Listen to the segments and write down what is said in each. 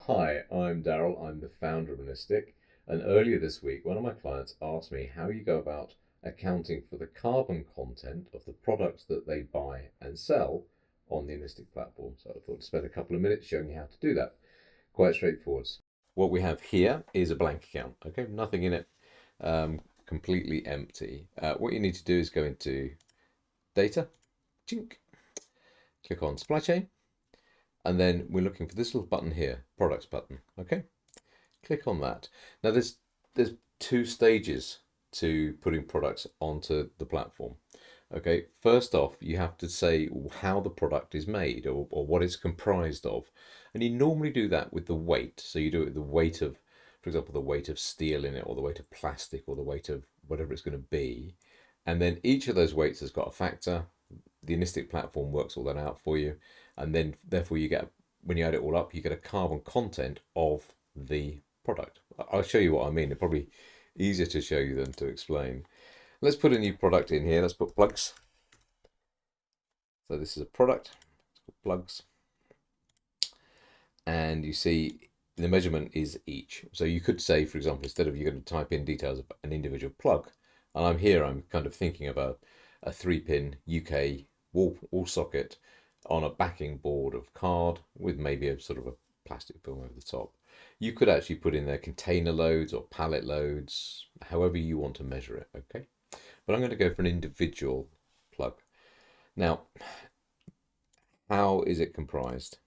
Hi, I'm Darryl. I'm the founder of Holistic. And earlier this week, one of my clients asked me how you go about accounting for the carbon content of the products that they buy and sell on the Holistic platform. So I thought to spend a couple of minutes showing you how to do that. Quite straightforward. What we have here is a blank account. Okay, nothing in it, completely empty. What you need to do is go into Data, chink, click on Supply Chain, and then we're looking for this little button here, Products button. Okay, click on that. Now there's two stages to putting products onto the platform. Okay, first off, you have to say how the product is made or what it's comprised of. And you normally do that with the weight. So you do it with the weight of, for example, the weight of steel in it, or the weight of plastic, or the weight of whatever it's going to be. And then each of those weights has got a factor. The Anistic platform works all that out for you. And then therefore you get, when you add it all up, you get a carbon content of the product. I'll show you what I mean. It's probably easier to show you than to explain. Let's put a new product in here. Let's put plugs. So this is a product. It's called plugs. And you see the measurement is each. So you could say, for example, instead of you're going to type in details of an individual plug, and I'm kind of thinking of a 3-pin UK wall socket on a backing board of card with maybe a sort of a plastic film over the top. You could actually put in there container loads or pallet loads, however you want to measure it, okay? But I'm going to go for an individual plug. Now, how is it comprised?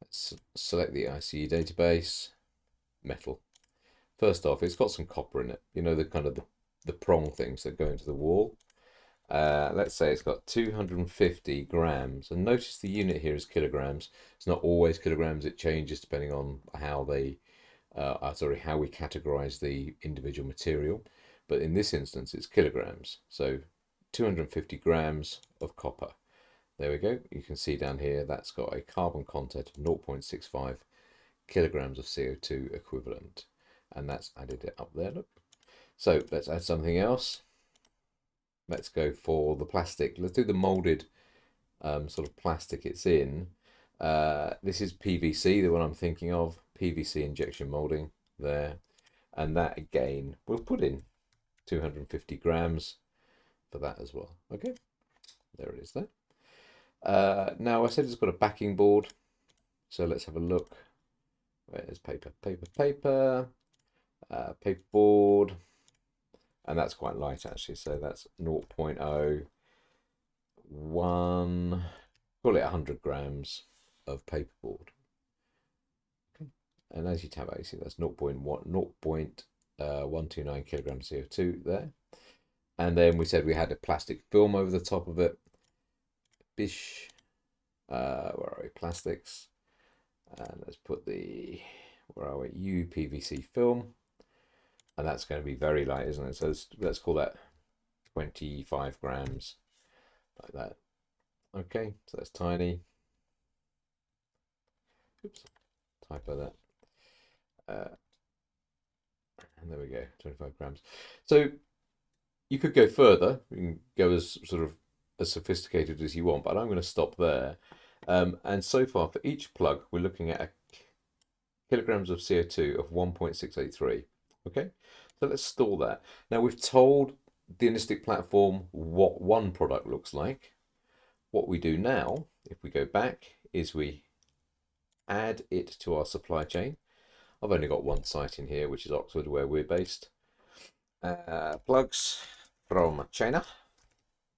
Let's select the ICE database, metal. First off, it's got some copper in it. You know, the kind of the prong things that go into the wall. Let's say it's got 250 grams, and notice the unit here is kilograms. It's not always kilograms, it changes depending on how they how we categorize the individual material, but in this instance it's kilograms. So 250 grams of copper. There we go. You can see down here that's got a carbon content of 0.65 kilograms of CO2 equivalent, and that's added it up there. Look. So let's add something else. Let's go for the plastic. Let's do the molded sort of plastic it's in. This is PVC, the one I'm thinking of. PVC injection molding there. And that again, we'll put in 250 grams for that as well. Okay, there it is there. Now I said it's got a backing board. So let's have a look. Where's paper, paper board. And that's quite light actually, so that's 0.01, call it 100 grams of paperboard. Okay. And as you tab out, you see that's 0.129 kilograms CO2 there. And then we said we had a plastic film over the top of it. Bish, where are we? Plastics. And let's put the, where are we? UPVC film. And that's going to be very light, isn't it? So let's call that 25 grams, like that. Okay, so that's tiny. Oops, typo that. And there we go, 25 grams. So you could go further. You can go as sort of as sophisticated as you want, but I'm going to stop there. And so far, for each plug, we're looking at kilograms of CO2 of 1.683. Okay, so let's store that. Now we've told the Anistic platform what one product looks like. What we do now, if we go back, is we add it to our supply chain. I've only got one site in here, which is Oxford, where we're based. Plugs from China,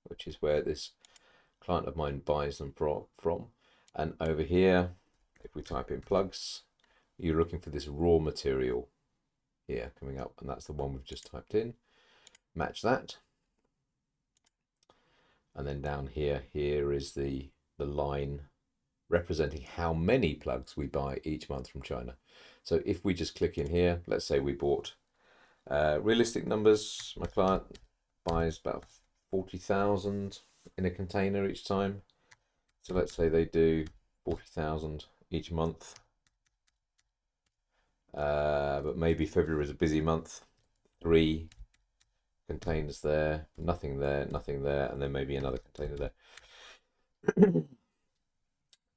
which is where this client of mine buys them from. And over here, if we type in plugs, you're looking for this raw material here coming up, and that's the one we've just typed in. Match that, and then down here is the line representing how many plugs we buy each month from China. So if we just click in here, let's say we bought realistic numbers, my client buys about 40,000 in a container each time, so let's say they do 40,000 each month. But maybe February is a busy month. 3 containers there, nothing there, and then maybe another container there.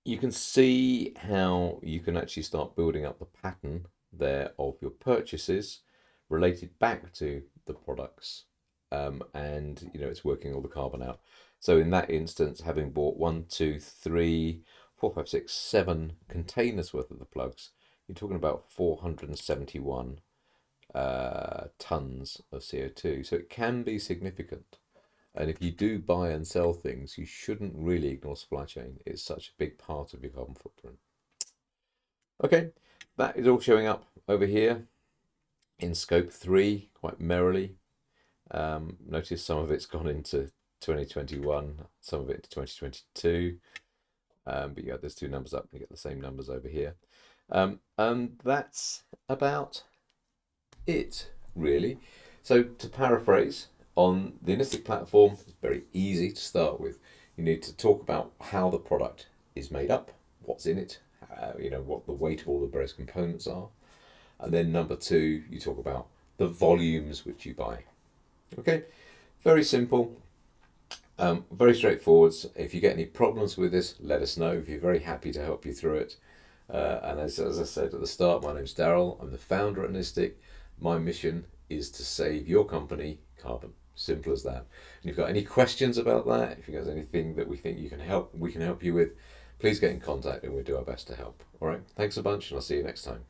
You can see how you can actually start building up the pattern there of your purchases related back to the products. And it's working all the carbon out. So in that instance, having bought one, two, three, four, five, six, 7 containers worth of the plugs, you're talking about 471 tons of CO2. So it can be significant. And if you do buy and sell things, you shouldn't really ignore supply chain. It's such a big part of your carbon footprint. Okay, that is all showing up over here in scope 3 quite merrily. Notice some of it's gone into 2021, some of it into 2022. But yeah, there's 2 numbers up, you get the same numbers over here. And that's about it, really. So to paraphrase, on the Anistic platform, it's very easy to start with. You need to talk about how the product is made up, what's in it, what the weight of all the various components are. And then number 2, you talk about the volumes which you buy. Okay, very simple, very straightforward. If you get any problems with this, let us know. We're very happy to help you through it. And as I said at the start, my name's Darryl. I'm the founder at Anistic. My mission is to save your company carbon. Simple as that. And if you've got any questions about that, if you've got anything that we think we can help you with, please get in contact and we'll do our best to help. All right, thanks a bunch and I'll see you next time.